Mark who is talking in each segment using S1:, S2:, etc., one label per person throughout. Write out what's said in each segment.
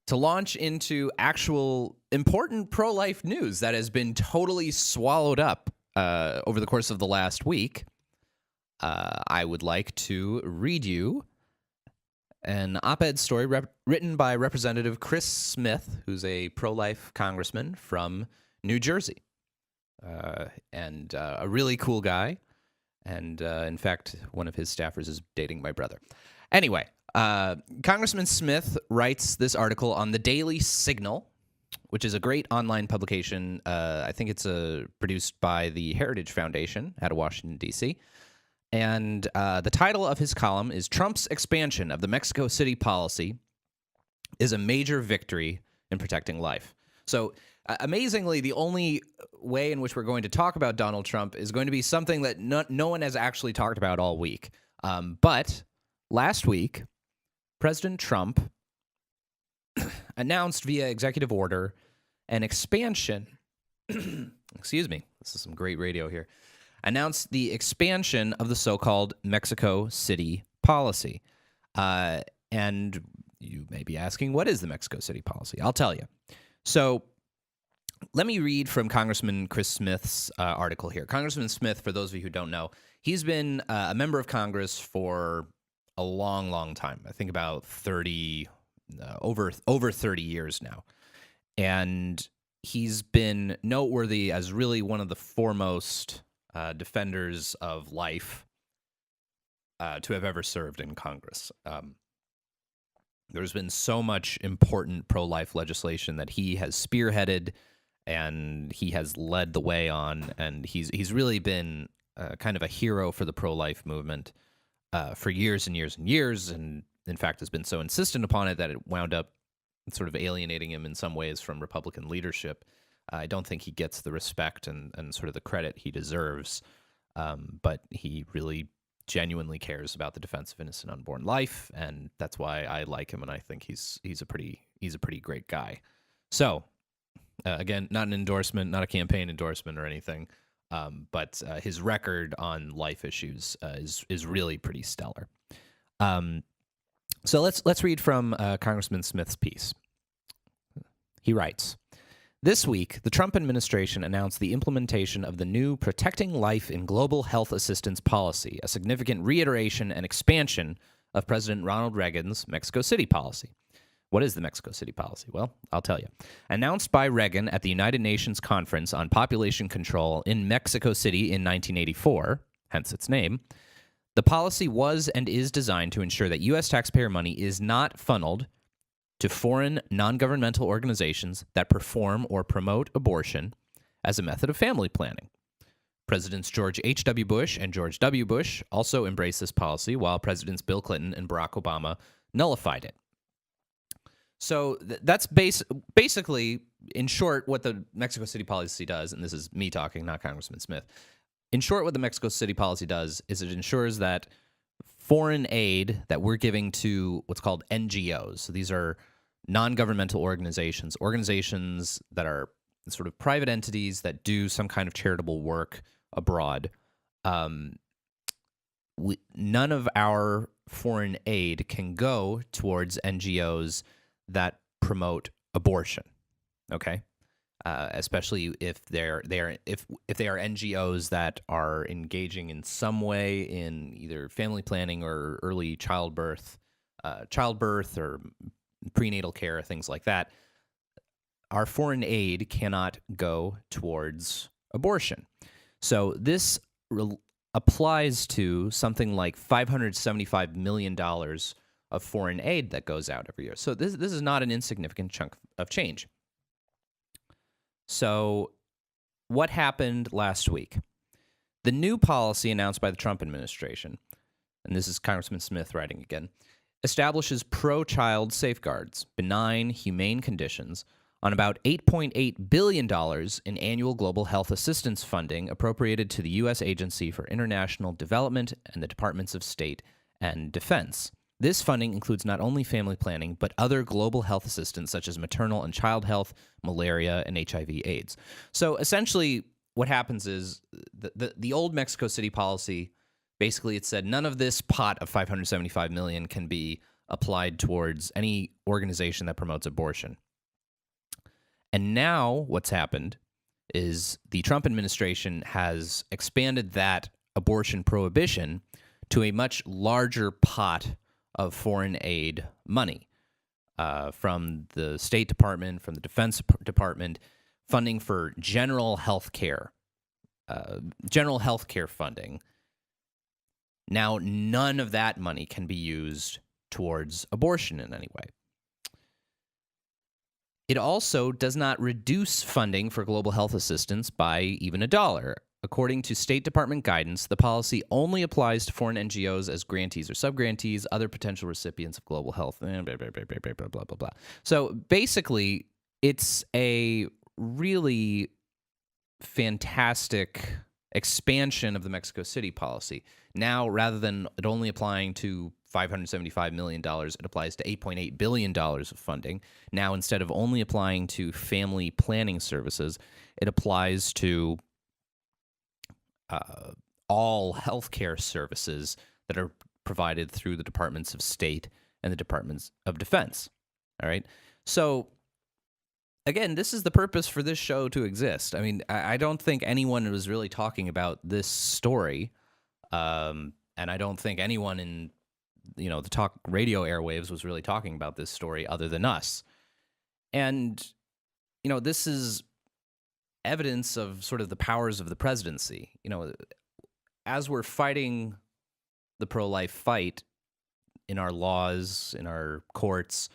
S1: to launch into actual important pro-life news that has been totally swallowed up over the course of the last week, I would like to read you an op-ed story written by Representative Chris Smith, who's a pro-life congressman from New Jersey, and a really cool guy. And in fact, one of his staffers is dating my brother. Anyway, Congressman Smith writes this article on the Daily Signal, which is a great online publication. I think it's produced by the Heritage Foundation out of Washington, D.C., and the title of his column is Trump's Expansion of the Mexico City Policy is a Major Victory in Protecting Life. So amazingly, the only way in which we're going to talk about Donald Trump is going to be something that no one has actually talked about all week. But last week, President Trump announced via executive order an expansion. Excuse me. This is some great radio here. Announced the expansion of the so-called Mexico City policy. And you may be asking, what is the Mexico City policy? I'll tell you. So let me read from Congressman Chris Smith's article here. Congressman Smith, for those of you who don't know, he's been a member of Congress for a long, long time. I think about over 30 years now. And he's been noteworthy as really one of the foremost defenders of life to have ever served in Congress. There's been so much important pro-life legislation that he has spearheaded and he has led the way on, and he's really been kind of a hero for the pro-life movement for years and years and years, and in fact has been so insistent upon it that it wound up sort of alienating him in some ways from Republican leadership. I don't think he gets the respect and sort of the credit he deserves, but he really genuinely cares about the defense of innocent unborn life, and that's why I like him, and I think he's a pretty great guy. So, again, not an endorsement, not a campaign endorsement or anything, but his record on life issues is really pretty stellar. So let's read from Congressman Smith's piece. He writes, "This week, the Trump administration announced the implementation of the new Protecting Life in Global Health Assistance policy, a significant reiteration and expansion of President Ronald Reagan's Mexico City policy." What is the Mexico City policy? Well, I'll tell you. Announced by Reagan at the United Nations Conference on Population Control in Mexico City in 1984, hence its name, the policy was and is designed to ensure that U.S. taxpayer money is not funneled to foreign non-governmental organizations that perform or promote abortion as a method of family planning. Presidents George H.W. Bush and George W. Bush also embraced this policy, while Presidents Bill Clinton and Barack Obama nullified it. So that's basically, in short, what the Mexico City policy does, and this is me talking, not Congressman Smith. In short, what the Mexico City policy does is it ensures that foreign aid that we're giving to what's called NGOs, so these are non-governmental organizations that are sort of private entities that do some kind of charitable work abroad. None of our foreign aid can go towards NGOs that promote abortion. Okay, especially if they are NGOs that are engaging in some way in either family planning or early childbirth or prenatal care, things like that. Our foreign aid cannot go towards abortion. So this applies to something like $575 million of foreign aid that goes out every year. So this is not an insignificant chunk of change. So what happened last week? The new policy announced by the Trump administration, and this is Congressman Smith writing again, establishes pro-child safeguards, benign, humane conditions on about $8.8 billion in annual global health assistance funding appropriated to the U.S. Agency for International Development and the Departments of State and Defense. This funding includes not only family planning, but other global health assistance such as maternal and child health, malaria, and HIV/AIDS. So essentially what happens is the old Mexico City policy, basically it said none of this pot of $575 million can be applied towards any organization that promotes abortion. And now what's happened is the Trump administration has expanded that abortion prohibition to a much larger pot of foreign aid money from the State Department, from the Defense Department, funding for general health care funding. Now, none of that money can be used towards abortion in any way. It also does not reduce funding for global health assistance by even $1. According to State Department guidance, the policy only applies to foreign NGOs as grantees or subgrantees, other potential recipients of global health, blah, blah, blah, blah, blah, blah, blah, blah. So basically, it's a really fantastic expansion of the Mexico City policy. Now, rather than it only applying to $575 million, it applies to $8.8 billion of funding. Now, instead of only applying to family planning services, it applies to all healthcare services that are provided through the Departments of State and the Departments of Defense. All right. So, again, this is the purpose for this show to exist. I mean, I don't think anyone was really talking about this story. And I don't think anyone in, the talk radio airwaves was really talking about this story other than us. And, this is evidence of sort of the powers of the presidency. As we're fighting the pro-life fight in our laws, in our courts,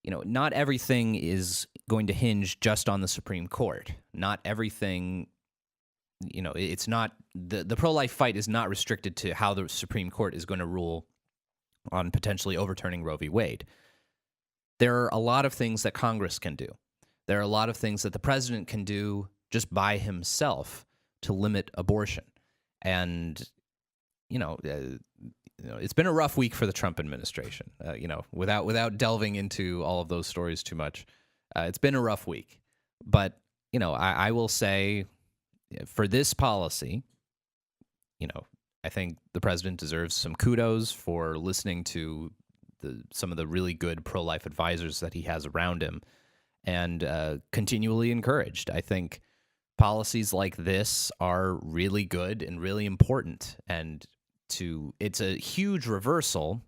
S1: not everything is going to hinge just on the Supreme Court. Not everything, it's not, the pro-life fight is not restricted to how the Supreme Court is going to rule on potentially overturning Roe v. Wade. There are a lot of things that Congress can do. There are a lot of things that the president can do just by himself to limit abortion. And, it's been a rough week for the Trump administration, without delving into all of those stories too much. It's been a rough week. But, I will say for this policy, I think the president deserves some kudos for listening to some of the really good pro-life advisors that he has around him and continually encouraged. I think policies like this are really good and really important, and it's a huge reversal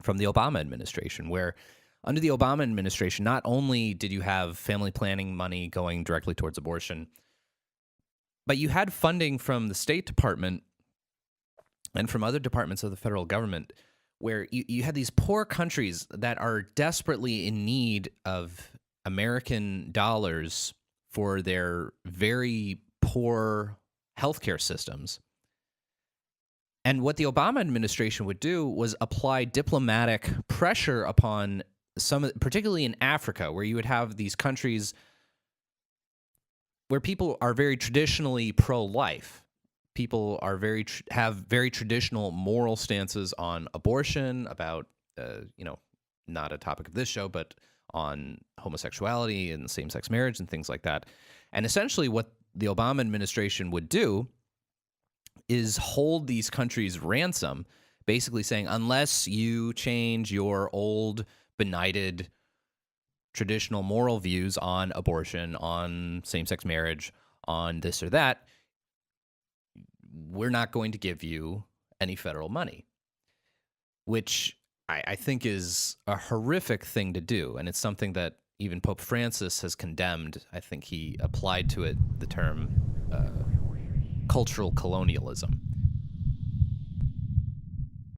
S1: from the Obama administration, where under the Obama administration, not only did you have family planning money going directly towards abortion, but you had funding from the State Department and from other departments of the federal government where you had these poor countries that are desperately in need of American dollars for their very poor healthcare systems. And what the Obama administration would do was apply diplomatic pressure upon particularly in Africa, where you would have these countries where people are very traditionally pro-life. People are have very traditional moral stances on abortion, about not a topic of this show, but on homosexuality and same-sex marriage and things like that. And essentially what the Obama administration would do is hold these countries ransom, basically saying, unless you change your old, benighted, traditional moral views on abortion, on same-sex marriage, on this or that, we're not going to give you any federal money, which I think is a horrific thing to do. And it's something that even Pope Francis has condemned. I think he applied to it the term cultural colonialism.